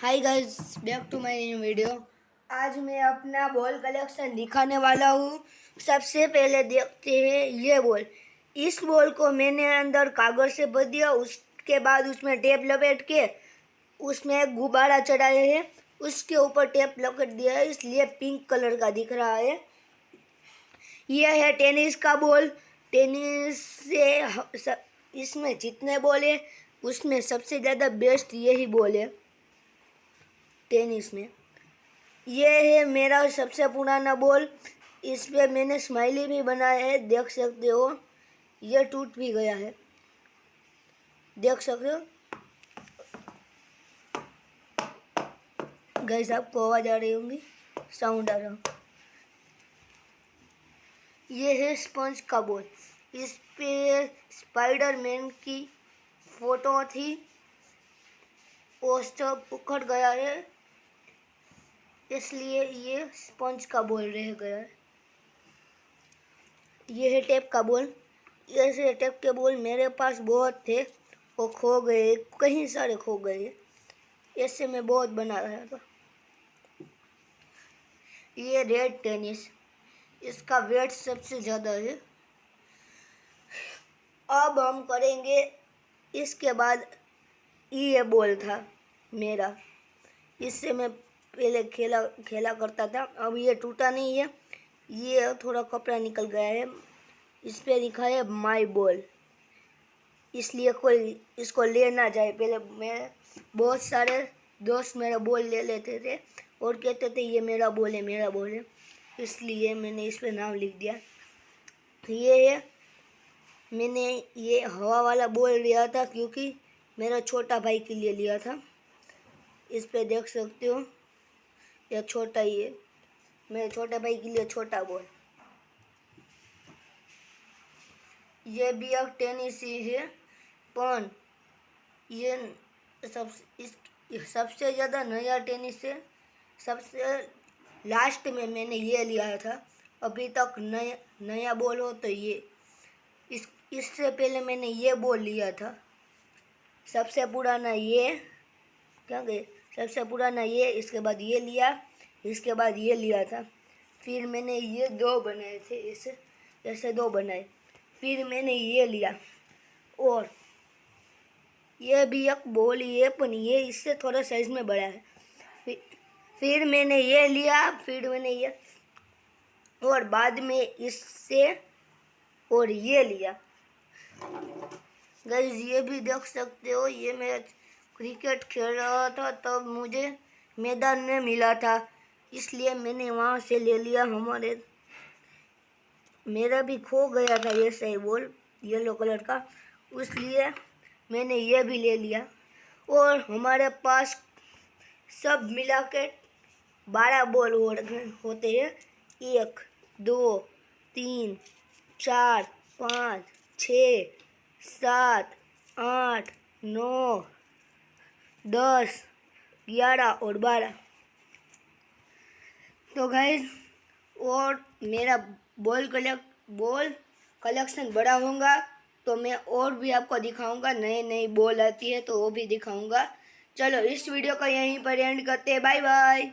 Hi guys, back to my new video. आज मैं अपना बॉल कलेक्शन दिखाने वाला हूँ। सबसे पहले देखते हैं ये बॉल। इस बॉल को मैंने अंदर कागज से भर दिया, उसके बाद उसमें टेप लपेट के उसमें एक गुब्बारा चढ़ाए हैं, उसके ऊपर टेप लपेट दिया है, इसलिए पिंक कलर का दिख रहा है। यह है टेनिस का बॉल। टेनिस से इसमें जितने बॉल है उसमें सबसे ज़्यादा बेस्ट यही बॉल है टेनिस में। ये है मेरा सबसे पुराना बॉल। इस पे मैंने स्माइली भी बनाया है, देख सकते हो। ये टूट भी गया है, देख सकते हो गाइस। आपको आवाज़ आ रही होगी, साउंड आ रहा। ये है स्पंज का बॉल। इस पे स्पाइडरमैन की फोटो थी, वो सब उखड़ गया है, इसलिए ये स्पंज का बॉल रह गया है। ये है टेप का बॉल। ऐसे टेप के बॉल मेरे पास बहुत थे, वो खो गए, कहीं सारे खो गए। ऐसे मैं बहुत बना रहा था। ये रेड टेनिस, इसका वेट सबसे ज़्यादा है। अब हम करेंगे, इसके बाद ये बॉल था मेरा, इससे मैं पहले खेला करता था। अब ये टूटा नहीं है, ये थोड़ा कपड़ा निकल गया है। इस पे लिखा है माई बॉल, इसलिए कोई इसको ले ना जाए। पहले मैं बहुत सारे दोस्त मेरा बॉल ले लेते थे और कहते थे ये मेरा बॉल है, मेरा बॉल है, इसलिए मैंने इस पे नाम लिख दिया। ये है, मैंने ये हवा वाला बॉल लिया था क्योंकि मेरा छोटा भाई के लिए लिया था। इस पे देख सकते हो, यह छोटा ही है, मेरे छोटे भाई के लिए छोटा बॉल। ये भी एक टेनिस ही है, पर ये सबसे ज़्यादा नया टेनिस है। सबसे लास्ट में मैंने ये लिया था। अभी तक नया बॉल हो तो ये, इससे पहले मैंने ये बॉल लिया था। सबसे पुराना ये, क्या गए, सबसे पुराना ये, इसके बाद ये लिया, इसके बाद ये लिया था। फिर मैंने ये दो बनाए थे, ऐसे दो बनाए, फिर मैंने ये लिया। और ये भी एक बॉल ही है, पर ये इससे थोड़ा साइज में बड़ा है। फिर मैंने ये लिया, फिर मैंने ये, और बाद में इससे और ये लिया। गाइस ये भी देख सकते हो, ये मैं क्रिकेट खेल रहा था तब मुझे मैदान में मिला था, इसलिए मैंने वहाँ से ले लिया। मेरा भी खो गया था ये सही बॉल येलो कलर का, इसलिए मैंने ये भी ले लिया। और हमारे पास सब मिला के 12 बॉल होते हैं। 1 2 3 4 5 6 7 8 9 10 11 और 12। तो गाइस, और मेरा बॉल कलेक्शन बड़ा होगा तो मैं और भी आपको दिखाऊंगा। नई नई बॉल आती है तो वो भी दिखाऊंगा। चलो इस वीडियो को यहीं पर एंड करते हैं। Bye bye.